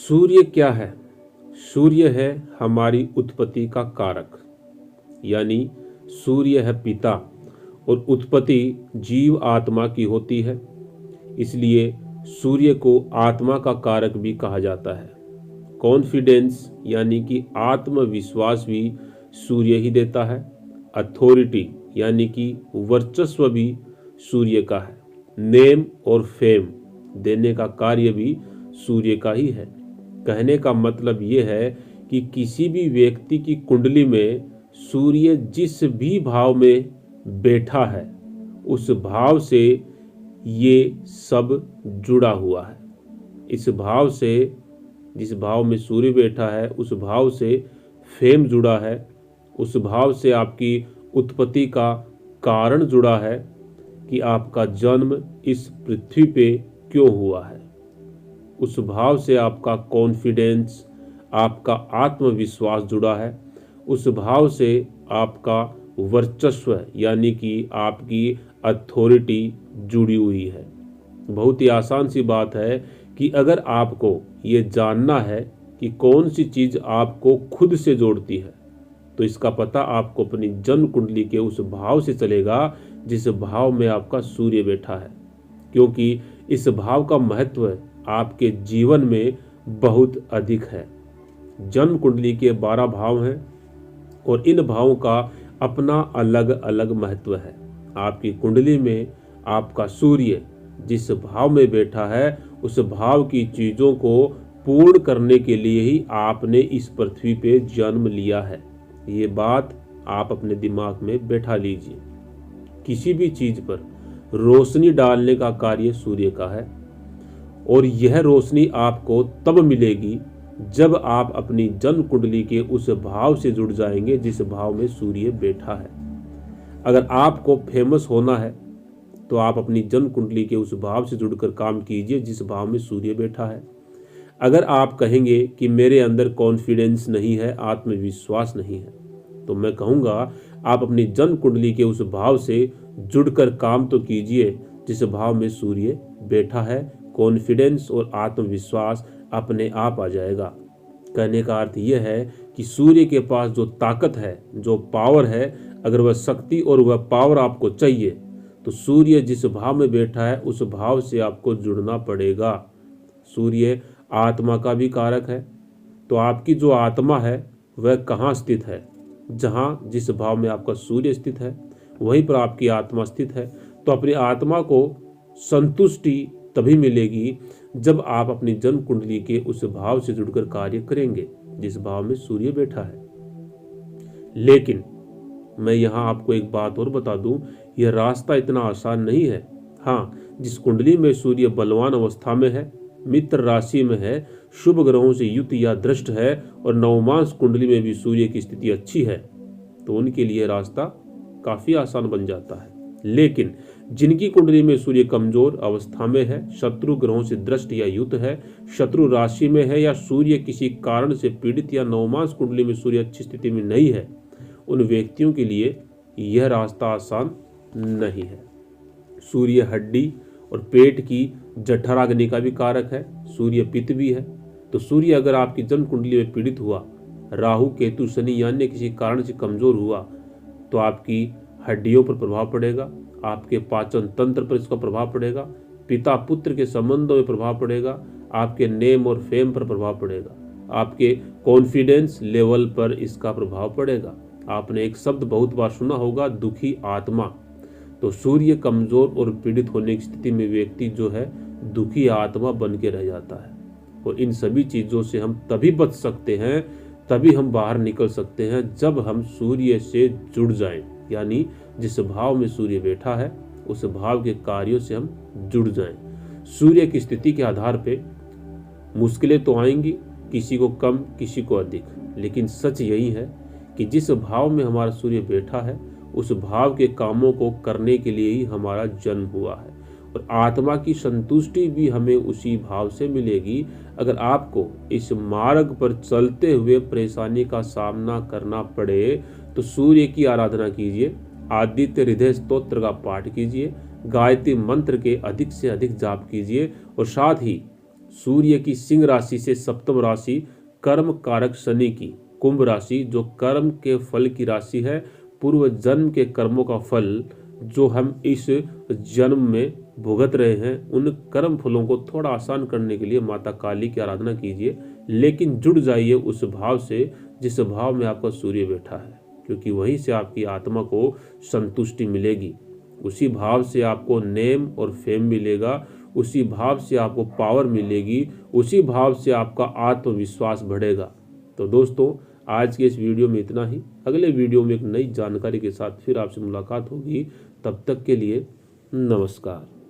सूर्य क्या है? सूर्य है हमारी उत्पत्ति का कारक, यानी सूर्य है पिता और उत्पत्ति जीव आत्मा की होती है। इसलिए सूर्य को आत्मा का कारक भी कहा जाता है। कॉन्फिडेंस यानी कि आत्मविश्वास भी सूर्य ही देता है। अथॉरिटी यानी कि वर्चस्व भी सूर्य का है। नेम और फेम देने का कार्य भी सूर्य का ही है। कहने का मतलब ये है कि किसी भी व्यक्ति की कुंडली में सूर्य जिस भी भाव में बैठा है उस भाव से ये सब जुड़ा हुआ है। इस भाव से, जिस भाव में सूर्य बैठा है उस भाव से फेम जुड़ा है, उस भाव से आपकी उत्पत्ति का कारण जुड़ा है कि आपका जन्म इस पृथ्वी पे क्यों हुआ है। उस भाव से आपका कॉन्फिडेंस, आपका आत्मविश्वास जुड़ा है। उस भाव से आपका वर्चस्व यानी कि आपकी अथॉरिटी जुड़ी हुई है। बहुत ही आसान सी बात है कि अगर आपको ये जानना है कि कौन सी चीज़ आपको खुद से जोड़ती है तो इसका पता आपको अपनी जन्म कुंडली के उस भाव से चलेगा जिस भाव में आपका सूर्य बैठा है, क्योंकि इस भाव का महत्व आपके जीवन में बहुत अधिक है। जन्म कुंडली के 12 भाव हैं और इन भावों का अपना अलग अलग महत्व है। आपकी कुंडली में आपका सूर्य जिस भाव में बैठा है उस भाव की चीज़ों को पूर्ण करने के लिए ही आपने इस पृथ्वी पे जन्म लिया है। ये बात आप अपने दिमाग में बैठा लीजिए। किसी भी चीज़ पर रोशनी डालने का कार्य सूर्य का है और यह रोशनी आपको तब मिलेगी जब आप अपनी जन्म कुंडली के उस भाव से जुड़ जाएंगे जिस भाव में सूर्य बैठा है। अगर आपको फेमस होना है तो आप अपनी जन्म कुंडली के उस भाव से जुड़कर काम कीजिए जिस भाव में सूर्य बैठा है। अगर आप कहेंगे कि मेरे अंदर कॉन्फिडेंस नहीं है, आत्मविश्वास नहीं है, तो मैं कहूँगा आप अपनी जन्म कुंडली के उस भाव से जुड़कर काम तो कीजिए जिस भाव में सूर्य बैठा है। कॉन्फिडेंस और आत्मविश्वास अपने आप आ जाएगा। कहने का अर्थ यह है कि सूर्य के पास जो ताकत है, जो पावर है, अगर वह शक्ति और वह पावर आपको चाहिए तो सूर्य जिस भाव में बैठा है उस भाव से आपको जुड़ना पड़ेगा। सूर्य आत्मा का भी कारक है, तो आपकी जो आत्मा है वह कहाँ स्थित है? जहाँ जिस भाव में आपका सूर्य स्थित है वहीं पर आपकी आत्मा स्थित है। तो अपनी आत्मा को संतुष्टि तभी मिलेगी जब आप अपनी जन्म कुंडली के उस भाव से जुड़कर कार्य करेंगे जिस भाव में सूर्य बैठा है। लेकिन मैं यहाँ आपको एक बात और बता दूं, यह रास्ता इतना आसान नहीं है। हाँ, जिस कुंडली में सूर्य बलवान अवस्था में है, मित्र राशि में है, शुभ ग्रहों से युक्त या दृष्ट है और नवमांश कुंडली में भी सूर्य की स्थिति अच्छी है, तो उनके लिए रास्ता काफी आसान बन जाता है। लेकिन जिनकी कुंडली में सूर्य कमजोर अवस्था में है, शत्रु ग्रहों से दृष्ट या युक्त है, शत्रु राशि में है या सूर्य किसी कारण से पीड़ित या नवमांश कुंडली में सूर्य अच्छी स्थिति में नहीं है, उन व्यक्तियों के लिए यह रास्ता आसान नहीं है। सूर्य हड्डी और पेट की जठराग्नि का भी कारक है। सूर्य पित्त भी है। तो सूर्य अगर आपकी जन्म कुंडली में पीड़ित हुआ, राहु केतु शनि यानी किसी कारण से कमजोर हुआ, तो आपकी हड्डियों पर प्रभाव पड़ेगा, आपके पाचन तंत्र पर इसका प्रभाव पड़ेगा, पिता पुत्र के संबंधों में प्रभाव पड़ेगा, आपके नेम और फेम पर प्रभाव पड़ेगा, आपके कॉन्फिडेंस लेवल पर इसका प्रभाव पड़ेगा। आपने एक शब्द बहुत बार सुना होगा, दुखी आत्मा। तो सूर्य कमजोर और पीड़ित होने की स्थिति में व्यक्ति जो है दुखी आत्मा बन के रह जाता है। और इन सभी चीज़ों से हम तभी बच सकते हैं, तभी हम बाहर निकल सकते हैं जब हम सूर्य से जुड़ जाएं, यानी जिस भाव में सूर्य बैठा है उस भाव के कार्यों से हम जुड़ जाएं। सूर्य की स्थिति के आधार पे मुश्किलें तो आएंगी, किसी को कम किसी को अधिक, लेकिन सच यही है कि जिस भाव में हमारा सूर्य बैठा है उस भाव के कामों को करने के लिए ही हमारा जन्म हुआ है और आत्मा की संतुष्टि भी हमें उसी भाव से मिलेगी। अगर आपको इस मार्ग पर चलते हुए परेशानी का सामना करना पड़े तो सूर्य की आराधना कीजिए, आदित्य हृदय स्तोत्र का पाठ कीजिए, गायत्री मंत्र के अधिक से अधिक जाप कीजिए और साथ ही सूर्य की सिंह राशि से सप्तम राशि कर्म कारक शनि की कुंभ राशि जो कर्म के फल की राशि है, पूर्व जन्म के कर्मों का फल जो हम इस जन्म में भुगत रहे हैं, उन कर्म फलों को थोड़ा आसान करने के लिए माता काली की आराधना कीजिए, लेकिन जुड़ जाइए उस भाव से जिस भाव में आपका सूर्य बैठा है, क्योंकि वहीं से आपकी आत्मा को संतुष्टि मिलेगी। उसी भाव से आपको नेम और फेम मिलेगा, उसी भाव से आपको पावर मिलेगी, उसी भाव से आपका आत्मविश्वास बढ़ेगा। तो दोस्तों, आज के इस वीडियो में इतना ही। अगले वीडियो में एक नई जानकारी के साथ फिर आपसे मुलाकात होगी। तब तक के लिए नमस्कार।